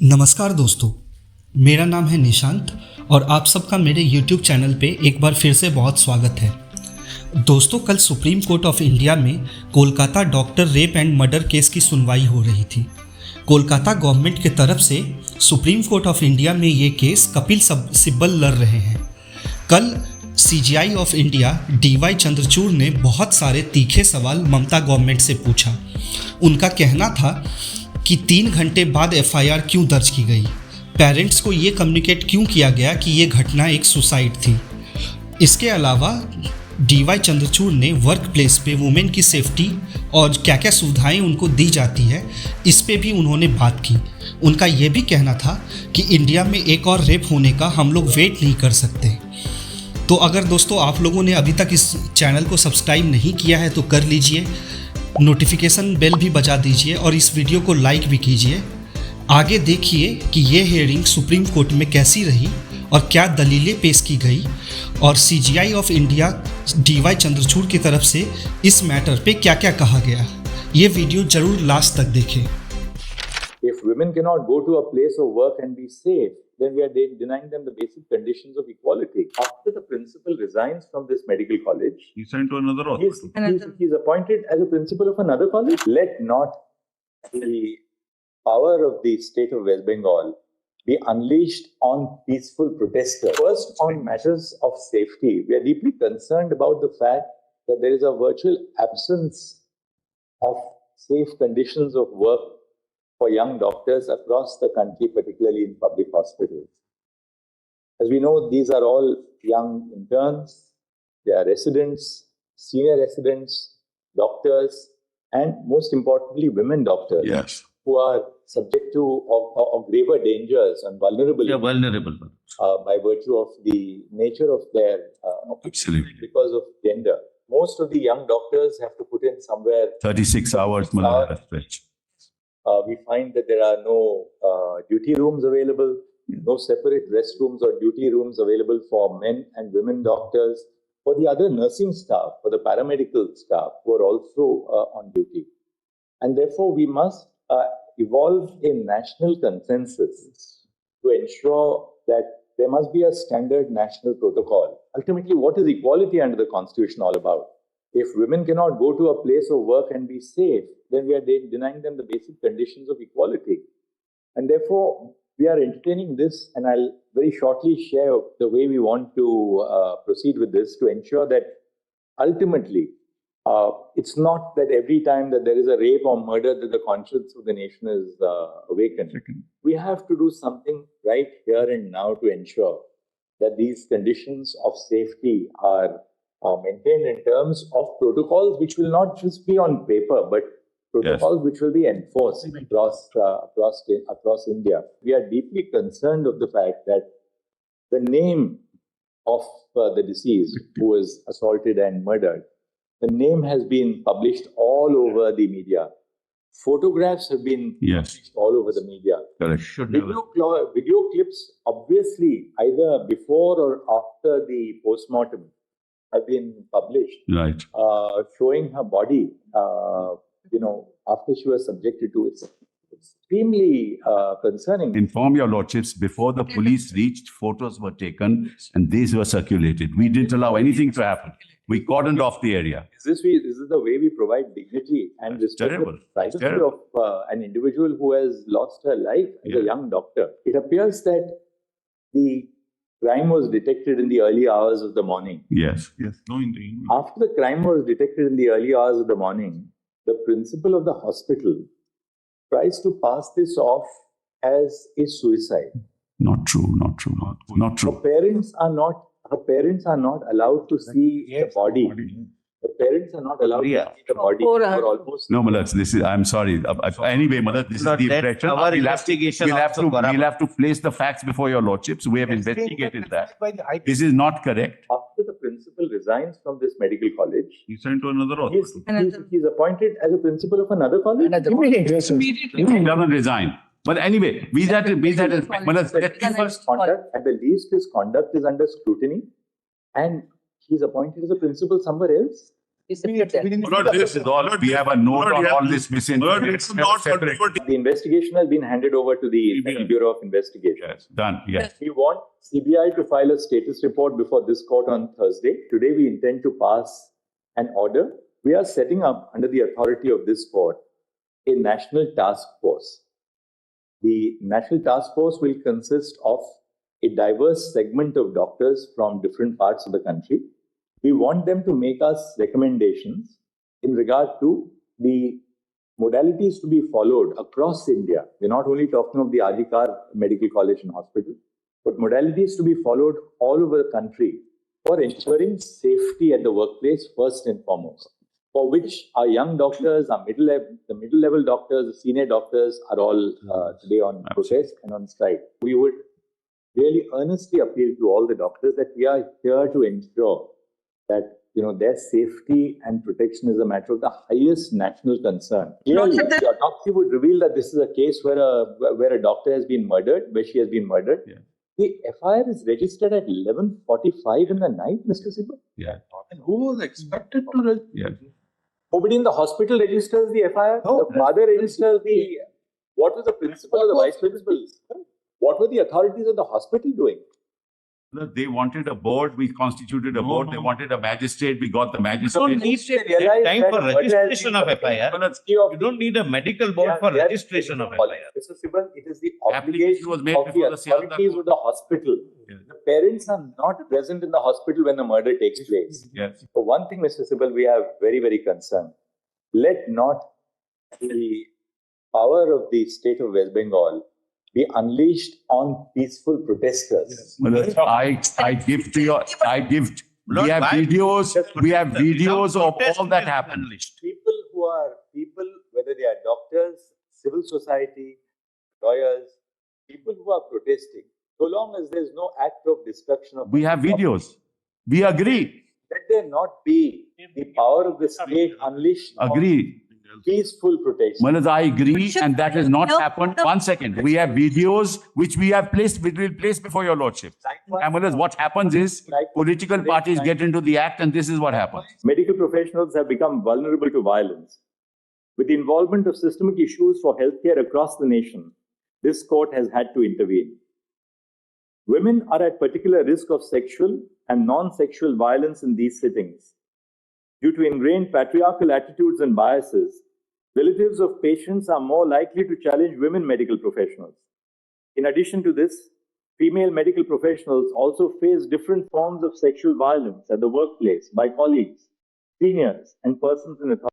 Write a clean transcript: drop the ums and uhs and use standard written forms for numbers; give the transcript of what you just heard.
नमस्कार दोस्तों, मेरा नाम है निशांत और आप सबका मेरे YouTube चैनल पे एक बार फिर से बहुत स्वागत है। दोस्तों, कल सुप्रीम कोर्ट ऑफ इंडिया में Kolkata doctor rape and murder case की सुनवाई हो रही थी। कोलकाता गवर्नमेंट के तरफ से सुप्रीम कोर्ट ऑफ इंडिया में ये केस कपिल सिब्बल लड़ रहे हैं। कल CJI of India DY Chandrachud ने बहुत सारे तीखे सवाल ममता गवर्नमेंट से पूछा। उनका कहना था कि 3 घंटे बाद FIR क्यों दर्ज की गई, पेरेंट्स को ये कम्युनिकेट क्यों किया गया कि ये घटना एक सुसाइड थी। इसके अलावा DY चंद्रचूड़ ने वर्क प्लेस पे वुमेन की सेफ्टी और क्या क्या सुविधाएं उनको दी जाती है, इस पे भी उन्होंने बात की। उनका ये भी कहना था कि इंडिया में एक और रेप होने का हम लोग वेट नहीं कर सकते। तो अगर दोस्तों आप लोगों ने अभी तक इस चैनल को सब्सक्राइब नहीं किया है तो कर लीजिए, नोटिफिकेशन बेल भी बजा दीजिए और इस वीडियो को लाइक भी कीजिए। आगे देखिए कि ये हियरिंग सुप्रीम कोर्ट में कैसी रही और क्या दलीलें पेश की गई और CJI of India DY Chandrachud की तरफ से इस मैटर पे क्या क्या कहा गया। ये वीडियो जरूर लास्ट तक देखें। If women cannot go to a place of work and be safe, then we are denying them the basic conditions of equality. After the principal resigns from this medical college, He's sent to another hospital. he's appointed as a principal of another college. Let not the power of the state of West Bengal be unleashed on peaceful protesters. First, on matters of safety, we are deeply concerned about the fact that there is a virtual absence of safe conditions of work for young doctors across the country, particularly in public hospitals. As we know, these are all young interns, they are residents, senior residents, doctors, and most importantly, women doctors. Yes. Who are subject to of graver dangers and vulnerability. Yeah, vulnerable. By virtue of the nature of their Absolutely. because of gender. Most of the young doctors have to put in somewhere 36 hours, Malaya stretch. We find that there are no duty rooms available, no separate restrooms or duty rooms available for men and women doctors, for the other nursing staff, for the paramedical staff who are also on duty. And therefore, we must evolve a national consensus to ensure that there must be a standard national protocol. Ultimately, what is equality under the Constitution all about? If women cannot go to a place of work and be safe, then we are denying them the basic conditions of equality. And therefore, we are entertaining this, and I'll very shortly share the way we want to proceed with this to ensure that ultimately, it's not that every time that there is a rape or murder that the conscience of the nation is awakened. We have to do something right here and now to ensure that these conditions of safety are maintained in terms of protocols which will not just be on paper, but protocols which will be enforced across India. We are deeply concerned of the fact that the name of the deceased who was assaulted and murdered, the name has been published all over the media. Photographs have been published all over the media. Correct. Video clips, obviously, either before or after the postmortem, have been published. Right. Showing her body, after she was subjected to it. Extremely concerning. Inform your lordships, before the police reached, photos were taken and these were circulated. We didn't allow anything to happen. We cordoned off the area. Is this the way we provide dignity and respect the privacy of an individual who has lost her life as a young doctor? It appears that the crime was detected in the early hours of the morning. Yes. No, indeed. After the crime was detected in the early hours of the morning, the principal of the hospital tries to pass this off as a suicide. Not true. Her parents are not allowed to see the body. The parents are not allowed to see the body for almost. No, Malad, I'm sorry. Anyway, Malad, this is the impression. Our investigation We'll have to place the facts before your lordships. We have investigated that. This is not correct. After the principal resigns from this medical college, He's sent to another hospital. he's appointed as a principal of another college. He doesn't resign. But anyway, be that Malad, At the least, his conduct is under scrutiny, and he's appointed as a principal somewhere else. Not this is all, we have a note on all this missing. It's not Separate. The investigation has been handed over to the Federal Bureau of Investigation. Yes, done, yes. We want CBI to file a status report before this court on Thursday. Today, we intend to pass an order. We are setting up, under the authority of this court, a national task force. The national task force will consist of a diverse segment of doctors from different parts of the country. We want them to make us recommendations in regard to the modalities to be followed across India. We're not only talking of the Adhikar Medical College and Hospital, but modalities to be followed all over the country for ensuring safety at the workplace first and foremost, for which our young doctors, our the middle-level doctors, the senior doctors are all today on protest and on strike. We would really earnestly appeal to all the doctors that we are here to ensure that their safety and protection is a matter of the highest national concern. Clearly, the autopsy would reveal that this is a case where a doctor has been murdered, where she has been murdered. Yeah. The FIR is registered at 11:45 in the night, Mr. Sibal. Yeah. And who was expected to Yeah. Nobody in the hospital registers the FIR. No. The father registers the. What was the principal or the vice principal? What were the authorities of the hospital doing? They wanted a board, we constituted a board. They wanted a magistrate, we got the You magistrate. don't need They realized time that for murder has registration been of the FIR. penalty of You don't need a medical board for registration of FIR. Mr. Sibal, it is the Application obligation was made of the before the Sealtha authorities court. of the hospital. Yeah. The parents are not present in the hospital when the murder takes place. Yes. For one thing, Mr. Sibal, we are very, very concerned. Let not the power of the state of West Bengal be unleashed on peaceful protesters. I give to your, we have videos of all that happened. People, whether they are doctors, civil society, lawyers, people who are protesting, so long as there is no act of destruction of. We have videos. We agree, Let there not be the power of the state unleashed on agree. peaceful protest. Manoj, I agree, and that has not happened. 1 second. We have videos which we have placed, which we'll place before your lordship. And Manoj, what happens is political parties get into the act and this is what happens. Medical professionals have become vulnerable to violence. With the involvement of systemic issues for healthcare across the nation, this court has had to intervene. Women are at particular risk of sexual and non-sexual violence in these settings. Due to ingrained patriarchal attitudes and biases, relatives of patients are more likely to challenge women medical professionals. In addition to this, female medical professionals also face different forms of sexual violence at the workplace by colleagues, seniors, and persons in authority.